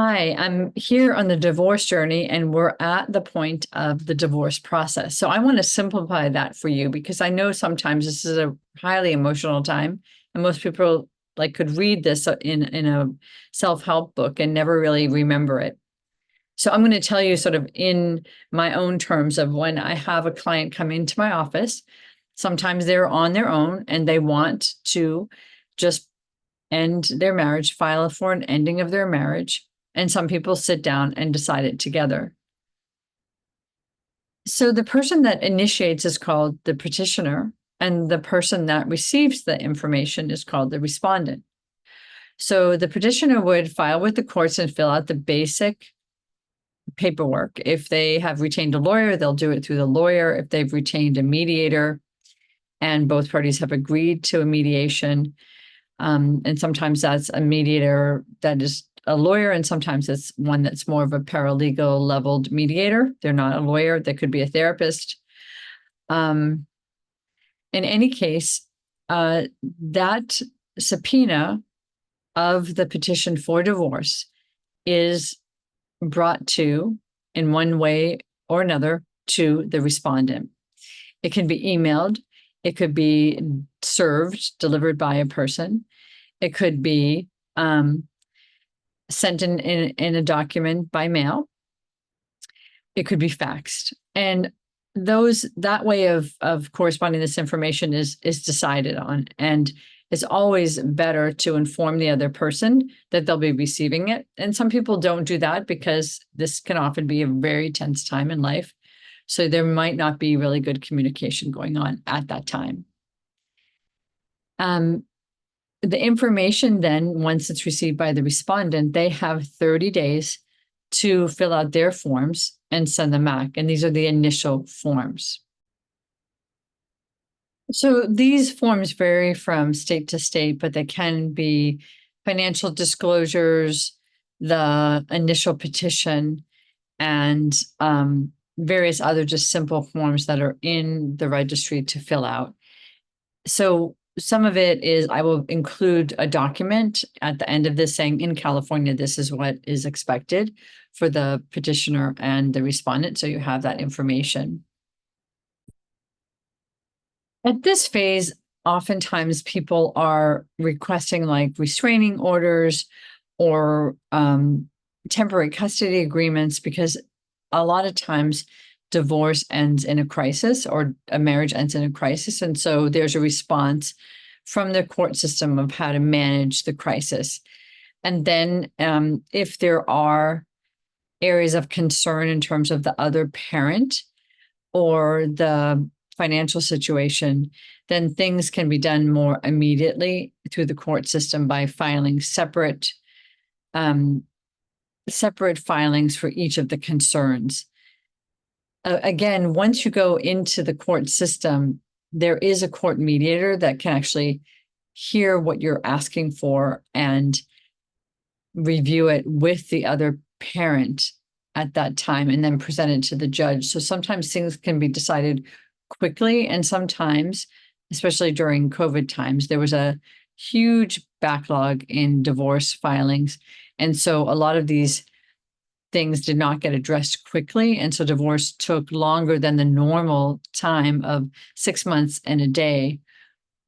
Hi, I'm here on the divorce journey, and we're at the point of the divorce process. So I want to simplify that for you because I know sometimes this is a highly emotional time, and most people could read this in a self-help book and never really remember it. So I'm going to tell you sort of in my own terms of when I have a client come into my office. Sometimes they're on their own and they want to just end their marriage, file for an ending of their marriage. And some people sit down and decide it together. So the person that initiates is called the petitioner, and the person that receives the information is called the respondent. So the petitioner would file with the courts and fill out the basic paperwork. If they have retained a lawyer, they'll do it through the lawyer. If they've retained a mediator and both parties have agreed to a mediation, and sometimes that's a mediator that is a lawyer, and sometimes it's one that's more of a paralegal leveled mediator. They're not a lawyer. They could be a therapist. In any case, that subpoena of the petition for divorce is brought to, in one way or another, to the respondent. It can be emailed. It could be served, delivered by a person. It could be sent in a document by mail. It could be faxed. And that way of corresponding this information is decided on. And it's always better to inform the other person that they'll be receiving it. And some people don't do that because this can often be a very tense time in life. So there might not be really good communication going on at that time. The information then, once it's received by the respondent, they have 30 days to fill out their forms and send them back. And these are the initial forms. So these forms vary from state to state, but they can be financial disclosures, the initial petition, and various other just simple forms that are in the registry to fill out. So some of it is I will include a document at the end of this saying, in California, this is what is expected for the petitioner and the respondent. So you have that information. At this phase, oftentimes people are requesting restraining orders or temporary custody agreements, because a lot of times divorce ends in a crisis or a marriage ends in a crisis. And so there's a response from the court system of how to manage the crisis. And then if there are areas of concern in terms of the other parent or the financial situation, then things can be done more immediately through the court system by filing separate filings for each of the concerns. Again, once you go into the court system, there is a court mediator that can actually hear what you're asking for and review it with the other parent at that time and then present it to the judge. So sometimes things can be decided quickly, and sometimes, especially during COVID times, there was a huge backlog in divorce filings. And so a lot of these things did not get addressed quickly. And so divorce took longer than the normal time of 6 months and a day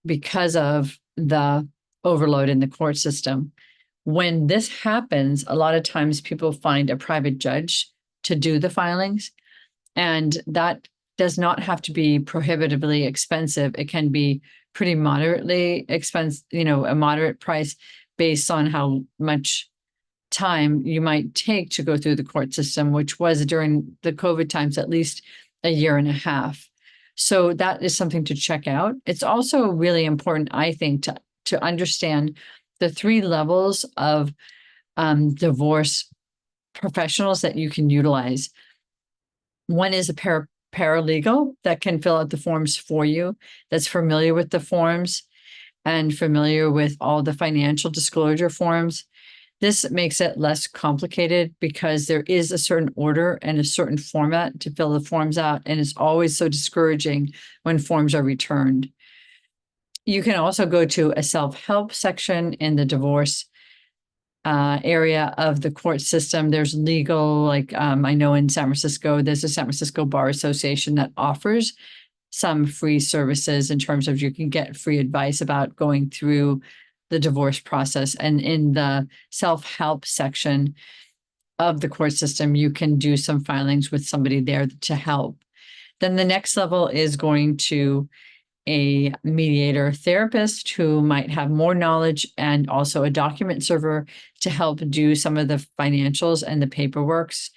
because of the overload in the court system. When this happens, a lot of times people find a private judge to do the filings, and that does not have to be prohibitively expensive. It can be pretty moderately expensive, a moderate price based on how much time you might take to go through the court system, which was during the COVID times, at least a year and a half. So that is something to check out. It's also really important, I think, to understand the 3 levels of divorce professionals that you can utilize. One is a paralegal that can fill out the forms for you, that's familiar with the forms and familiar with all the financial disclosure forms. This makes it less complicated because there is a certain order and a certain format to fill the forms out, and it's always so discouraging when forms are returned. You can also go to a self-help section in the divorce area of the court system. There's legal, like I know in San Francisco, there's a San Francisco Bar Association that offers some free services in terms of you can get free advice about going through the divorce process. And in the self-help section of the court system, you can do some filings with somebody there to help. Then the next level is going to a mediator therapist who might have more knowledge, and also a document server to help do some of the financials and the paperworks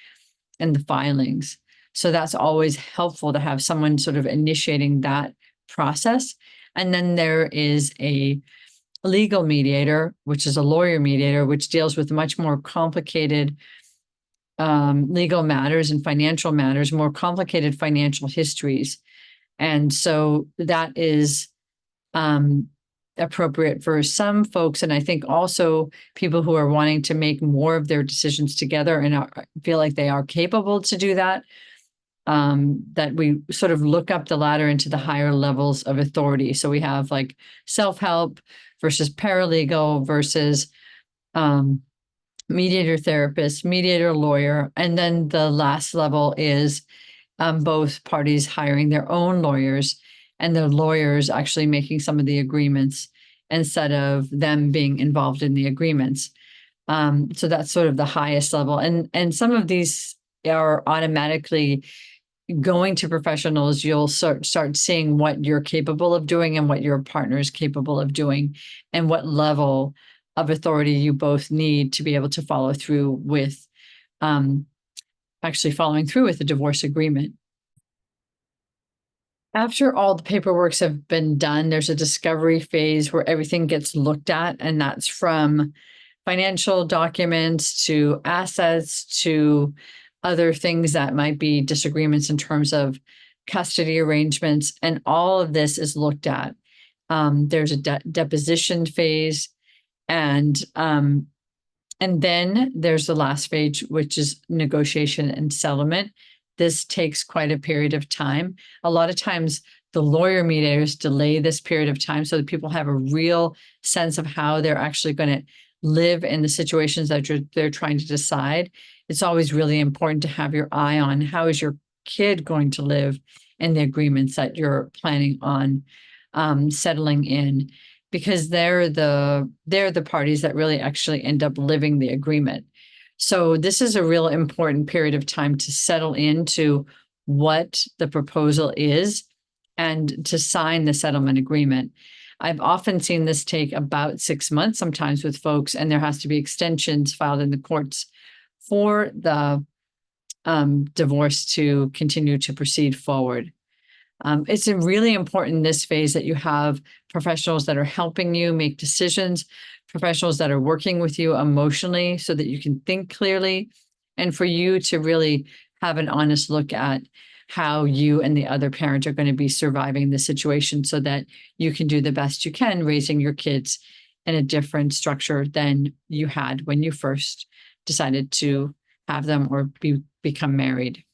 and the filings. So that's always helpful to have someone sort of initiating that process. And then there is a legal mediator, which is a lawyer mediator, which deals with much more complicated legal matters and financial matters, more complicated financial histories. And so that is appropriate for some folks. And I think also people who are wanting to make more of their decisions together and feel like they are capable to do that, that we sort of look up the ladder into the higher levels of authority. So we have like self-help versus paralegal versus mediator therapist, mediator lawyer. And then the last level is both parties hiring their own lawyers, and the lawyers actually making some of the agreements instead of them being involved in the agreements. So that's sort of the highest level. And some of these are automatically going to professionals. You'll start seeing what you're capable of doing and what your partner is capable of doing, and what level of authority you both need to be able to follow through with actually following through with the divorce agreement. After all the paperworks have been done, there's a discovery phase where everything gets looked at, and that's from financial documents to assets to other things that might be disagreements in terms of custody arrangements, and all of this is looked at. There's a deposition phase, and then there's the last phase, which is negotiation and settlement. This takes quite a period of time. A lot of times the lawyer mediators delay this period of time so that people have a real sense of how they're actually going to live in the situations that they're trying to decide. It's always really important to have your eye on how is your kid going to live in the agreements that you're planning on settling in, because they're the parties that really actually end up living the agreement. So this is a real important period of time to settle into what the proposal is and to sign the settlement agreement. I've often seen this take about 6 months, sometimes with folks, and there has to be extensions filed in the courts for the divorce to continue to proceed forward. It's really important in this phase that you have professionals that are helping you make decisions, professionals that are working with you emotionally so that you can think clearly, and for you to really have an honest look at how you and the other parent are going to be surviving the situation so that you can do the best you can raising your kids in a different structure than you had when you first decided to have them or become married.